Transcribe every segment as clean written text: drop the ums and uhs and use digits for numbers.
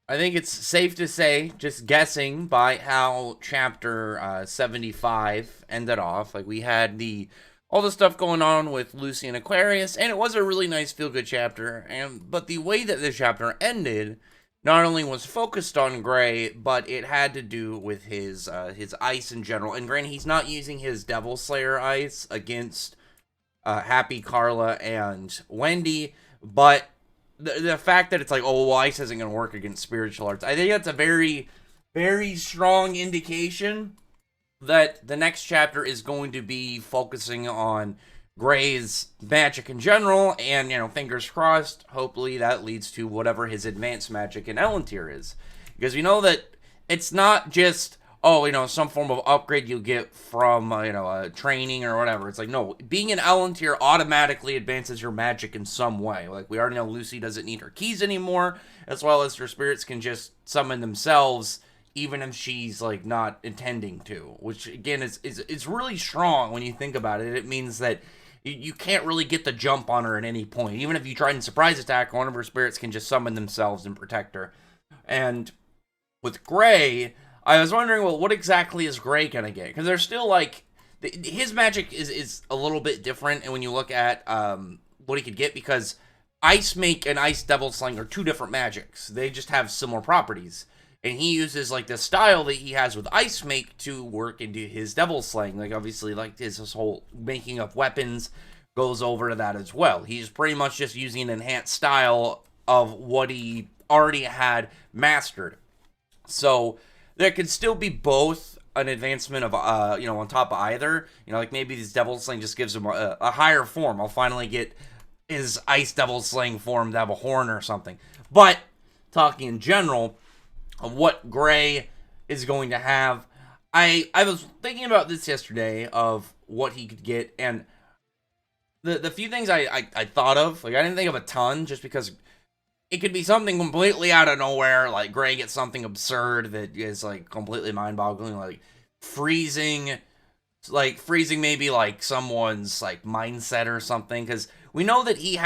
I think it's safe to say, just guessing by how chapter 75 ended off, like we had the all the stuff going on with Lucy and Aquarius, and it was a really nice feel good chapter. And but the way that this chapter ended not only was focused on Gray, but it had to do with his ice in general. And granted, he's not using his Devil Slayer ice against Happy, Carla, and Wendy, but the fact that it's like, oh, well, ice isn't going to work against spiritual arts, I think that's a very, very strong indication that the next chapter is going to be focusing on Gray's magic in general, and, fingers crossed, hopefully that leads to whatever his advanced magic in Ellentir is. Because we know that it's not just, oh, some form of upgrade you get from, training or whatever. It's like, no, being an Ellentir automatically advances your magic in some way. Like, we already know Lucy doesn't need her keys anymore, as well as her spirits can just summon themselves even if she's like not intending to, which again is really strong when you think about it. It means that you can't really get the jump on her at any point. Even if you try and surprise attack, one of her spirits can just summon themselves and protect her. And with Gray, I was wondering, well, what exactly is Gray gonna get? Because there's still like his magic is a little bit different, and when you look at what he could get, because Ice Make and Ice Devil Sling are two different magics. They just have similar properties. And he uses like the style that he has with Ice Make to work into his Devil Slaying. Like obviously, like his whole making of weapons goes over to that as well. He's pretty much just using an enhanced style of what he already had mastered. So there could still be both an advancement of on top of either. Like maybe this Devil Slaying just gives him a higher form. I'll finally get his Ice Devil Slaying form to have a horn or something. But talking in general of what Gray is going to have. I was thinking about this yesterday of what he could get, and the few things I thought of, like I didn't think of a ton just because it could be something completely out of nowhere, like Gray gets something absurd that is like completely mind-boggling, like freezing maybe like someone's like mindset or something, because we know that he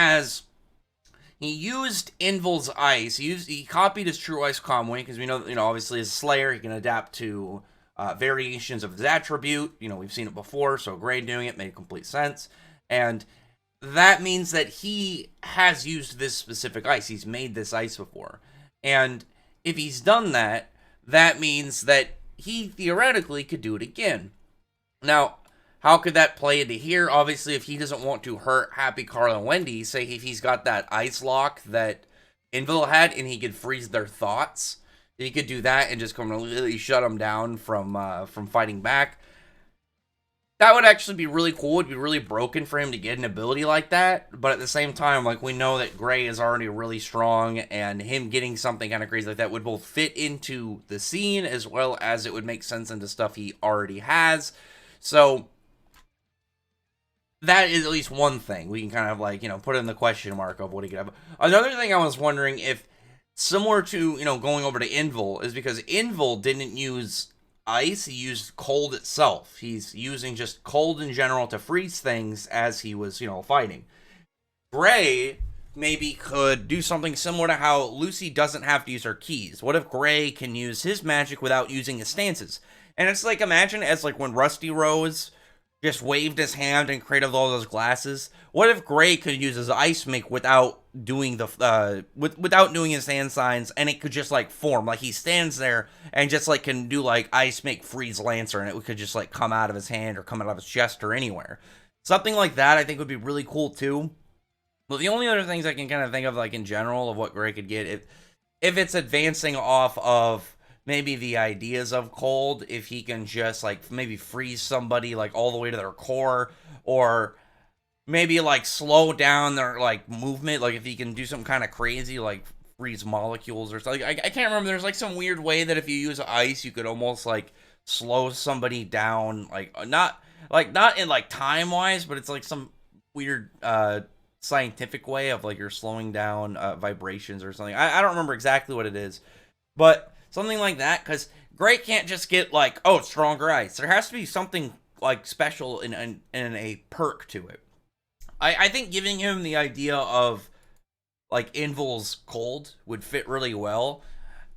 used Invil's ice. He copied his True Ice Comway because we know, obviously as a Slayer, he can adapt to variations of his attribute. We've seen it before, so Gray doing it made complete sense. And that means that he has used this specific ice. He's made this ice before. And if he's done that, that means that he theoretically could do it again. Now, how could that play into here? Obviously, if he doesn't want to hurt Happy, Carl, and Wendy, say if he's got that ice lock that Invil had and he could freeze their thoughts, he could do that and just completely shut them down from fighting back. That would actually be really cool. It'd be really broken for him to get an ability like that. But at the same time, like we know that Gray is already really strong, and him getting something kind of crazy like that would both fit into the scene as well as it would make sense into stuff he already has. So that is at least one thing we can kind of like, put in the question mark of what he could have. Another thing I was wondering if, similar to, going over to Invil, is because Invil didn't use ice, he used cold itself. He's using just cold in general to freeze things as he was, fighting. Gray maybe could do something similar to how Lucy doesn't have to use her keys. What if Gray can use his magic without using his stances? And it's like, imagine as like when Rusty Rose just waved his hand and created all those glasses. What if Gray could use his ice make without doing without doing his hand signs, and it could just like form, like he stands there and just like can do like ice make freeze lancer, and it could just like come out of his hand or come out of his chest or anywhere. Something like that I think would be really cool too. But the only other things I can kind of think of, like in general, of what Gray could get, if it's advancing off of maybe the ideas of cold, if he can just like maybe freeze somebody like all the way to their core, or maybe like slow down their like movement, like if he can do some kind of crazy like freeze molecules or something. I can't remember, there's like some weird way that if you use ice you could almost like slow somebody down, not in like time wise, but it's like some weird scientific way of like you're slowing down vibrations or something. I don't remember exactly what it is, but something like that, because Gray can't just get like, oh, stronger ice. There has to be something like special in a perk to it. I think giving him the idea of like Invil's cold would fit really well.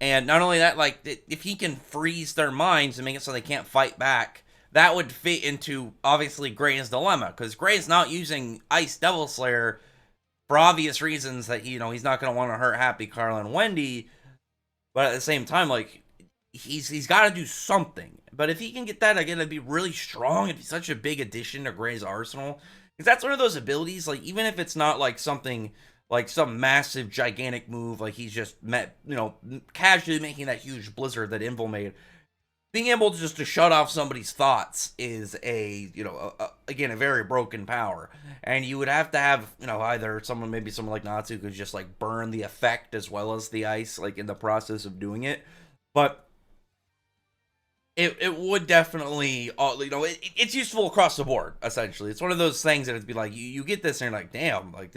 And not only that, like, if he can freeze their minds and make it so they can't fight back, that would fit into, obviously, Gray's dilemma. Because Gray's not using Ice Devil Slayer for obvious reasons that, you know, he's not going to want to hurt Happy, Carla, and Wendy. But at the same time, like, he's got to do something. But if he can get that, again, it'd be really strong. It'd be such a big addition to Gray's arsenal. Because that's one of those abilities, like, even if it's not, like, something, like, some massive, gigantic move, like, he's just, casually making that huge blizzard that Invil made, being able to just to shut off somebody's thoughts is again, a very broken power. And you would have to have, either maybe someone like Natsu could just, like, burn the effect as well as the ice, like, in the process of doing it. But it would definitely, it's useful across the board, essentially. It's one of those things that it'd be like, you get this and you're like, damn, like,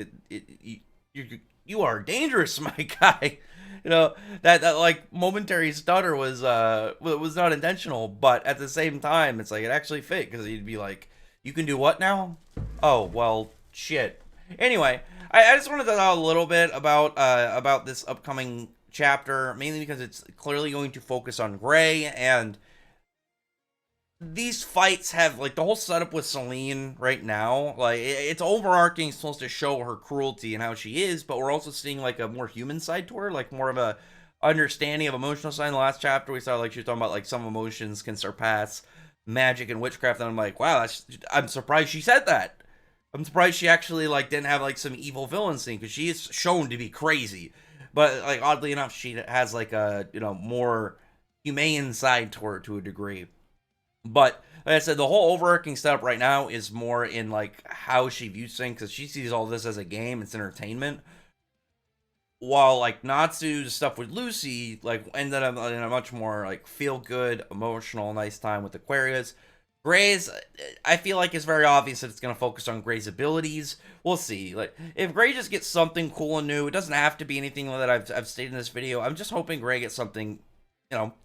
you are dangerous, my guy. That like momentary stutter was not intentional, but at the same time, it's like it actually fit, because you'd be like, you can do what now? Oh, well, shit. Anyway, I just wanted to talk a little bit about this upcoming chapter, mainly because it's clearly going to focus on Gray, and these fights have, like, the whole setup with Celine right now, like, it's overarching, supposed to show her cruelty and how she is, but we're also seeing, like, a more human side to her, like, more of a understanding of emotional side. In the last chapter, we saw, like, she was talking about, like, some emotions can surpass magic and witchcraft, and I'm like, wow, I'm surprised she said that. I'm surprised she actually, like, didn't have, like, some evil villain scene, because she is shown to be crazy, but, like, oddly enough, she has, like, a, more humane side to her to a degree. But like I said, the whole overarching setup right now is more in, like, how she views things, because she sees all this as a game, it's entertainment. While, like, Natsu's stuff with Lucy, like, ended up in a much more, like, feel-good, emotional, nice time with Aquarius. Gray's, I feel like it's very obvious that it's going to focus on Gray's abilities. We'll see. Like, if Gray just gets something cool and new, it doesn't have to be anything that I've stated in this video. I'm just hoping Gray gets something,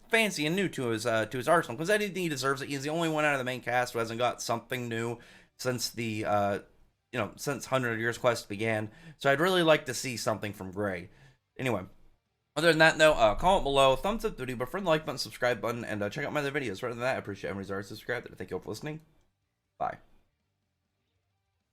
fancy and new to his arsenal, because I do think he deserves it. He's the only one out of the main cast who hasn't got something new since the since 100 Years Quest began. So I'd really like to see something from Gray. Anyway, other than that, though, comment below, thumbs up the video, but friend the like button, subscribe button, and check out my other videos. Rather than that, I appreciate everybody's already subscribed. Thank you all for listening. Bye.